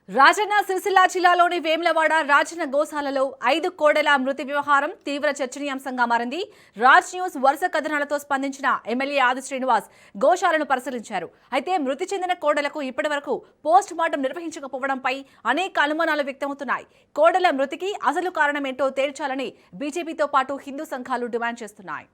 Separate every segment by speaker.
Speaker 1: రాజన్న సిరిసిల్ల జిల్లాలోని వేములవాడ రాజన్న గోశాలలో 5 కోడెల మృతి వ్యవహారం తీవ్ర చర్చనీయాంశంగా మారింది. రాజ్ న్యూస్ వరుస కథనాలతో స్పందించిన ఎమ్మెల్యే ఆది శ్రీనివాస్ గోశాలను పరిశీలించారు. అయితే మృతి చెందిన కోడెలకు ఇప్పటివరకు పోస్ట్ మార్టం నిర్వహించకపోవడంపై అనేక అనుమానాలు వ్యక్తమవుతున్నాయి. కోడెల మృతికి అసలు కారణమేంటో తేల్చాలని బీజేపీతో పాటు హిందూ సంఘాలు డిమాండ్ చేస్తున్నాయి.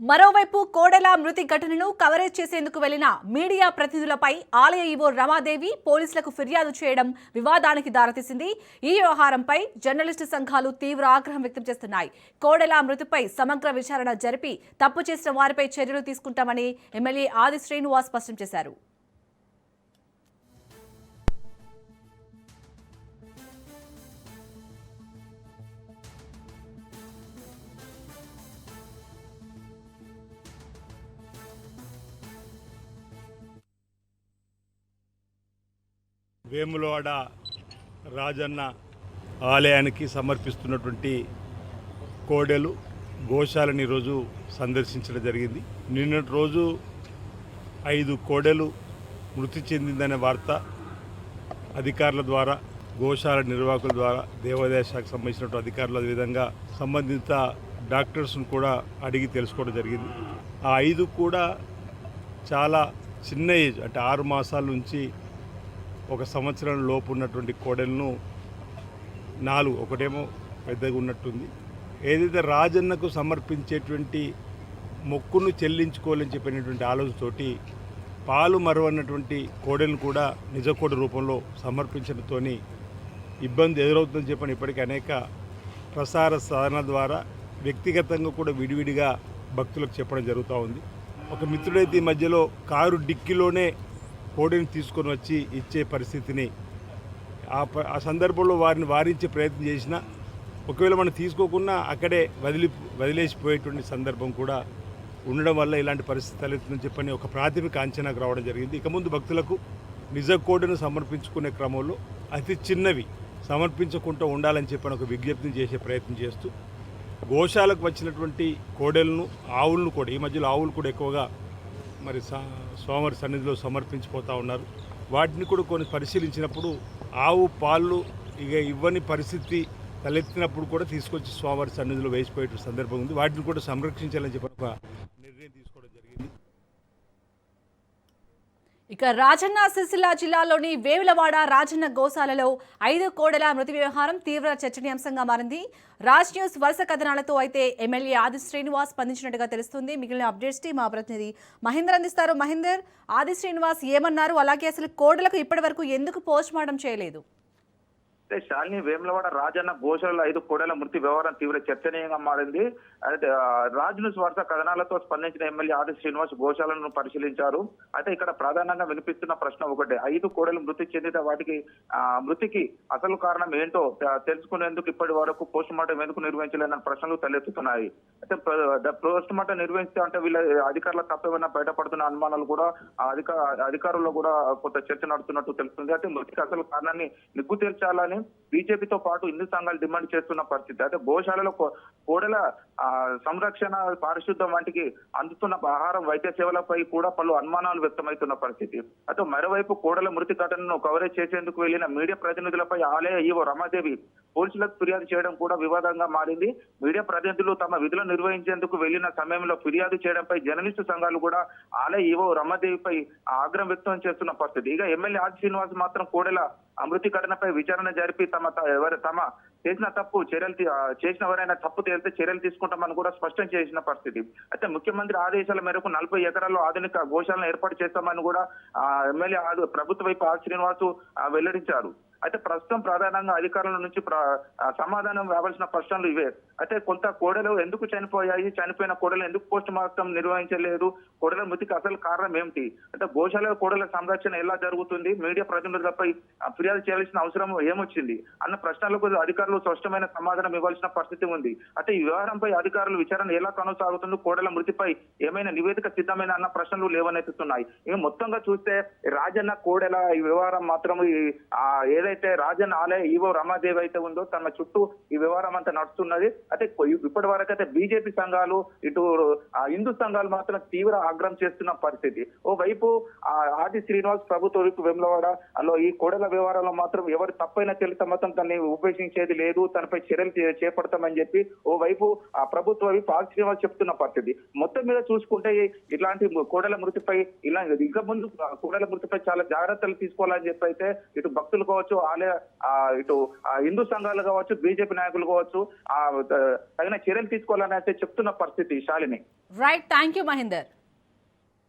Speaker 1: మరోవైపు కోడెల మృతి ఘటనను కవరేజ్ చేసేందుకు వెళ్లిన మీడియా ప్రతినిధులపై ఆలయ ఈవో రమాదేవి పోలీసులకు ఫిర్యాదు చేయడం వివాదానికి దారితీసింది. ఈ వ్యవహారంపై జర్నలిస్టు సంఘాలు తీవ్ర ఆగ్రహం వ్యక్తం చేస్తున్నాయి. కోడెల మృతిపై సమగ్ర విచారణ జరిపి తప్పు చేసిన వారిపై చర్యలు తీసుకుంటామని ఎమ్మెల్యే ఆది శ్రీనివాస్ స్పష్టం చేశారు.
Speaker 2: వేములవాడ రాజన్న ఆలయానికి సమర్పిస్తున్నటువంటి కోడెలు గోశాలని ఈరోజు సందర్శించడం జరిగింది. నిన్నటి రోజు 5 కోడెలు మృతి చెందిందనే వార్త అధికారుల ద్వారా, గోశాల నిర్వాహకుల ద్వారా, దేవాదాయ శాఖకు సంబంధించినటువంటి అధికారులు, అదేవిధంగా సంబంధిత డాక్టర్స్ను కూడా అడిగి తెలుసుకోవడం జరిగింది. ఆ 5 కూడా చాలా చిన్న ఏజ్, అంటే 6 మాసాల నుంచి 1 సంవత్సరం లోపు ఉన్నటువంటి కోడెలను 4, ఒకటేమో పెద్దగా ఉన్నట్టుంది. ఏదైతే రాజన్నకు సమర్పించేటువంటి మొక్కును చెల్లించుకోవాలని చెప్పినటువంటి ఆలోచనతోటి పాలు మరువన్నటువంటి కోడెలను కూడా నిజ కోడి రూపంలో సమర్పించడంతో ఇబ్బంది ఎదురవుతుందని చెప్పని ఇప్పటికీ అనేక ప్రసార సాధనాల ద్వారా వ్యక్తిగతంగా కూడా విడివిడిగా భక్తులకు చెప్పడం జరుగుతూ ఉంది. ఒక మిత్రుడైతే ఈ మధ్యలో కారు డిక్కీలోనే కోడిని తీసుకొని వచ్చి ఇచ్చే పరిస్థితిని, ఆ సందర్భంలో వారిని వారించే ప్రయత్నం చేసినా ఒకవేళ మనం తీసుకోకుండా అక్కడే వదిలేసిపోయేటువంటి సందర్భం కూడా ఉండడం వల్ల ఇలాంటి పరిస్థితి తలెత్తుందని చెప్పని ఒక ప్రాథమిక అంచనాకు రావడం జరిగింది. ఇక ముందు భక్తులకు నిజ కోడిని సమర్పించుకునే క్రమంలో అతి చిన్నవి సమర్పించకుండా ఉండాలని చెప్పని ఒక విజ్ఞప్తిని చేసే ప్రయత్నం చేస్తూ గోశాలకు వచ్చినటువంటి కోడెలను, ఆవులను కూడా, ఈ మధ్యలో ఆవులు కూడా ఎక్కువగా మరి స్వామివారి సన్నిధిలో సమర్పించిపోతూ ఉన్నారు. వాటిని కూడా కొన్ని పరిశీలించినప్పుడు ఆవు పాలు ఇక ఇవ్వని పరిస్థితి తలెత్తినప్పుడు కూడా తీసుకొచ్చి స్వామివారి సన్నిధిలో వేసిపోయే సందర్భం ఉంది. వాటిని కూడా సంరక్షించాలని చెప్పి ఒక నిర్ణయం తీసుకోవడం జరిగింది.
Speaker 1: ఇక రాజన్న సిరిసిల్ల జిల్లాలోని వేములవాడ రాజన్న గోశాలలో 5 కోడెల మృతి వ్యవహారం తీవ్ర చర్చనీయాంశంగా మారింది. రాజ్ న్యూస్ వరుస కథనాలతో అయితే ఎమ్మెల్యే ఆది శ్రీనివాస్ స్పందించినట్టుగా తెలుస్తుంది. మిగిలిన అప్డేట్స్ మా ప్రతినిధి మహేందర్ అందిస్తారు. మహేందర్, ఆది శ్రీనివాస్ ఏమన్నారు, అలాగే అసలు కోడెలకు ఇప్పటి వరకు ఎందుకు పోస్ట్ మార్టం చేయలేదు?
Speaker 3: శాలిని, వేములవాడ రాజన్న గోశాలలో 5 కోడెల మృతి వ్యవహారం తీవ్ర చర్చనీయంగా మారింది. అయితే రాజ్ న్యూస్ వరుస కథనాలతో స్పందించిన ఎమ్మెల్యే ఆది శ్రీనివాస్ గోశాలను పరిశీలించారు. అయితే ఇక్కడ ప్రధానంగా వినిపిస్తున్న ప్రశ్న ఒకటే, 5 కోడెలు మృతి చెందితే వాటికి మృతికి అసలు కారణం ఏంటో తెలుసుకునేందుకు ఇప్పటి వరకు పోస్ట్ మార్టం ఎందుకు నిర్వహించలేని ప్రశ్నలు తలెత్తుతున్నాయి. అయితే పోస్ట్ మార్టం నిర్వహిస్తే అంటే వీళ్ళ అధికారుల తప్పేమైనా బయటపడుతున్న అనుమానాలు కూడా అధికారుల్లో కూడా కొంత చర్చ నడుతున్నట్టు తెలుస్తుంది. అయితే మృతికి అసలు కారణాన్ని నిగ్గు తేల్చాలని బీజేపీతో పాటు హిందూ సంఘాలు డిమాండ్ చేస్తున్న పరిస్థితి. అయితే గోశాలలో కోడెల సంరక్షణ, పారిశుద్ధ్యం వంటికి అందుతున్న ఆహారం, వైద్య సేవలపై కూడా పలు అనుమానాలు వ్యక్తమవుతున్న పరిస్థితి. అయితే మరోవైపు కోడెల మృతి ఘటనను కవరేజ్ చేసేందుకు వెళ్లిన మీడియా ప్రతినిధులపై ఆలయ ఈవో రమాదేవి పోలీసులకు ఫిర్యాదు చేయడం కూడా వివాదంగా మారింది. మీడియా ప్రతినిధులు తమ విధులు నిర్వహించేందుకు వెళ్లిన సమయంలో ఫిర్యాదు చేయడంపై జర్నలిస్టు సంఘాలు కూడా ఆలయ ఈవో రమాదేవిపై ఆగ్రహం వ్యక్తం చేస్తున్న పరిస్థితి. ఇక ఎమ్మెల్యే ఆది శ్రీనివాస్ మాత్రం కోడెల మృతి ఘటనపై విచారణ జరిపి తమ చేసిన తప్పు చేసిన ఎవరైనా తప్పు తేలితే చర్యలు తీసుకుంటామని కూడా స్పష్టం చేసిన పరిస్థితి. అయితే ముఖ్యమంత్రి ఆదేశాల మేరకు 40 ఎకరాల్లో ఆధునిక గోశాలను ఏర్పాటు చేస్తామని కూడా ఎమ్మెల్యే ప్రభుత్వ వైపు ఆది శ్రీనివాస్ వెల్లడించారు. అయితే ప్రస్తుతం ప్రధానంగా అధికారుల నుంచి సమాధానం రావాల్సిన ప్రశ్నలు ఇవే. అయితే కొంత కోడలు ఎందుకు చనిపోయాయి, చనిపోయిన కోడలు ఎందుకు పోస్ట్ మార్టం నిర్వహించలేదు, కోడల మృతికి అసలు కారణం ఏమిటి, అంటే గోశాల కోడల సంరక్షణ ఎలా జరుగుతుంది, మీడియా ప్రతినిధులపై ఫిర్యాదు చేయాల్సిన అవసరం ఏమొచ్చింది అన్న ప్రశ్నలకు అధికారులు స్పష్టమైన సమాధానం ఇవ్వాల్సిన పరిస్థితి ఉంది. అయితే ఈ వ్యవహారంపై అధికారులు విచారణ ఎలా కొనసాగుతుందో, కోడల మృతిపై ఏమైనా నివేదిక సిద్ధమైన అన్న ప్రశ్నలు లేవనెత్తుతున్నాయి. ఇక మొత్తంగా చూస్తే రాజన్న కోడెల ఈ వ్యవహారం మాత్రం ఏదైతే రాజన్న ఆలయ ఈవో రమాదేవి అయితే ఉందో తన చుట్టూ ఈ వ్యవహారం అంతా నడుస్తున్నది. అయితే ఇప్పటి వరకు అయితే బీజేపీ సంఘాలు, ఇటు హిందూ సంఘాలు మాత్రం తీవ్ర ఆగ్రహం చేస్తున్న పరిస్థితి. ఓవైపు ఆది శ్రీనివాస్ ప్రభుత్వ వైపు వేములవాడ అలో ఈ కోడెల వ్యవహారంలో మాత్రం ఎవరు తప్పైనా తెలిస్తే మాత్రం దాన్ని ఉపేక్షించేది లేదు, తనపై చర్యలు చేపడతామని చెప్పి ఓవైపు ఆ ప్రభుత్వ వైపు ఆది శ్రీనివాస్ చెప్తున్న పరిస్థితి. మొత్తం మీద చూసుకుంటే ఇట్లాంటి కోడెల మృతిపై ఇక ముందు కోడెల మృతిపై చాలా జాగ్రత్తలు తీసుకోవాలని చెప్పి అయితే ఇటు భక్తులు కావచ్చు, ఆలయ ఇటు హిందూ సంఘాలు కావచ్చు, బీజేపీ నాయకులు కావచ్చు తగిన చర్యలు తీసుకోవాలని అయితే చెప్తున్న పరిస్థితి. Shalini.
Speaker 1: Right, thank you Mahender.